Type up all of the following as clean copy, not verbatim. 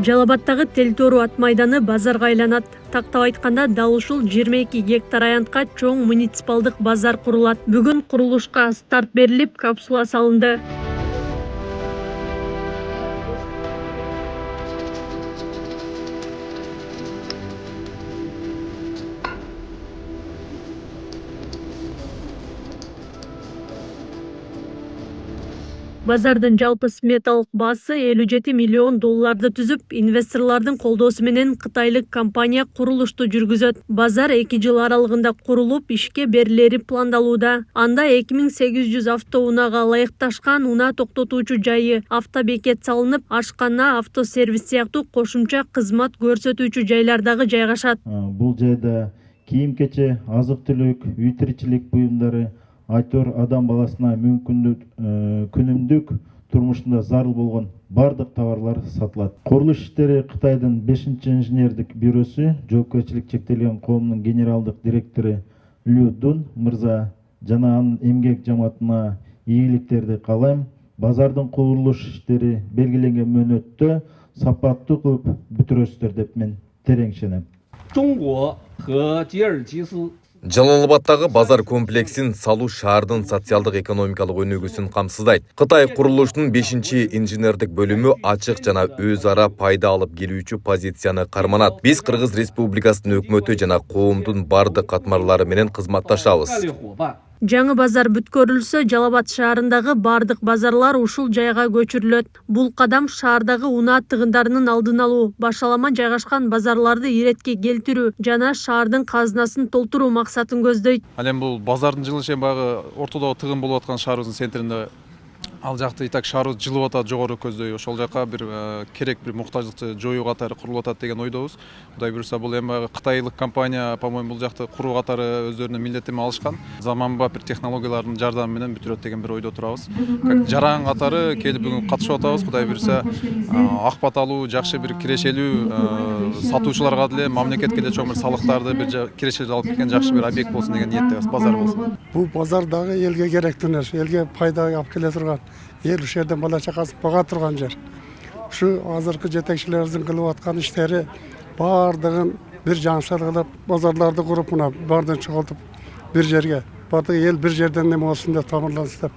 Жалал-Абадтагы Тел-Тору ат майданы базарга айланат. Тактап айтканда дал ушул 22 гектар аянтка чоң муниципалдык базар курулат. Бүгүн курулушка старт берилип, капсула салынды. Базардын жалпы сметалык баасы 57 миллион долларды түзүп, инвесторлордун колдоосу менен кытайлык компания курулушту жүргүзөт. Базар 2 жыл аралыгында курулуп, ишке берилери пландалууда. Анда 2800 автоунаага ылайыкташкан унаа токтотуучу жайы, автобекет салынып, ашкана, автосервис сыяктуу кошумча кызмат көрсөтүүчү жайлар дагы жайгашат. Бул жайда кийим-кече, азык-түлүк, үй тиричилик буюмдары, айтор адам баласына күнүмдүк турмушунда зарыл болгон бардык товарлар сатылат. Курулуш иштери Кытайдын 5-инженердик бюросу жоопкерчилик чектелген коомунун генералдык директору Лю Дун мырза жана анын эмгек жамаатына ийгиликтерди каалайм. Базардын курулуш иштери белгиленген мөөнөттө сапаттуу кылып бүтүрөсүздөр деп мен терең ишенем. Жалал-Абадтагы базар комплексин салуу шаардын социалдык экономикалык өнүгүүсүн камсыздайт. Кытай курулуштун 5-инженердик бөлүмү ачык жана өз ара пайда алып келүүчү позицияны карманат. Биз Кыргыз Республикасынын өкмөтү жана коомдун бардык катмарлары менен кызматташабыз. Жаңы базар бүткөрүлсө, Жалал-Абад шаарындагы бардык базарлар ушул жайга көчүрүлөт. Бул кадам шаардагы унаа тыгындарынын алдын алуу, башалама жайгашкан базарларды иретке келтирүү жана шаардын казынасын толтуруу максатын көздөйт. Ал эми бул базардын жылышы баягы ортодогу тыгын болуп аткан шаарыбыздын центринде ал жакты итак шаарыбыз жылып атат, жогору көздөй. Ошол жака бир керек бир муктаждыкты жоюу катары курулуп атат деген ойдобуз. Кудай буюрса бул эми баягы кытайлык компания, по-моему, бул жакты куруу катары өздөрүнүн милдеттенме алышкан. Заманбап бир технологиялардын жардамы менен бүтүрөт деген бир ойдо турабыз. Как жаран катары келип бүгүн катышып атабыз. Кудай буюрса ак бат алуу, жакшы бир кирешелүү сатуучуларга деле, мамлекетке деле чоң бир салыктарды бир кирешелүү алып келген жакшы бир объект болсун деген ниеттебиз, базар болсун. Бул базар дагы элге керектүү нерсе, элге пайда алып келе турган. Ел ушул жерден бала чакасын бага турган жер. Ушу азыркы жетекчилерибиздин кылып аткан иштери бардыгын бир жаңсар кылып, базарларды куруп, мына бардыгын чогултуп бир жерге, бардыгы эл бир жерден неме болсун деп тамырлансын деп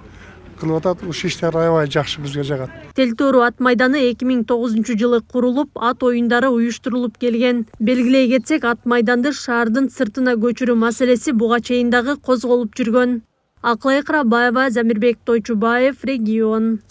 кылып атат. Ушул иштер аябай жакшы бизге жагат. Тел-Тору ат майданы 2009 жылы курулуп, ат оюндары уюштурулуп келген. Белгилей кетсек, ат майданды шаардын сыртына көчүрүү маселеси буга чейин дагы козголуп жүргөн. Аклай Кырабаева, Замирбек Тойчубаев, Регион.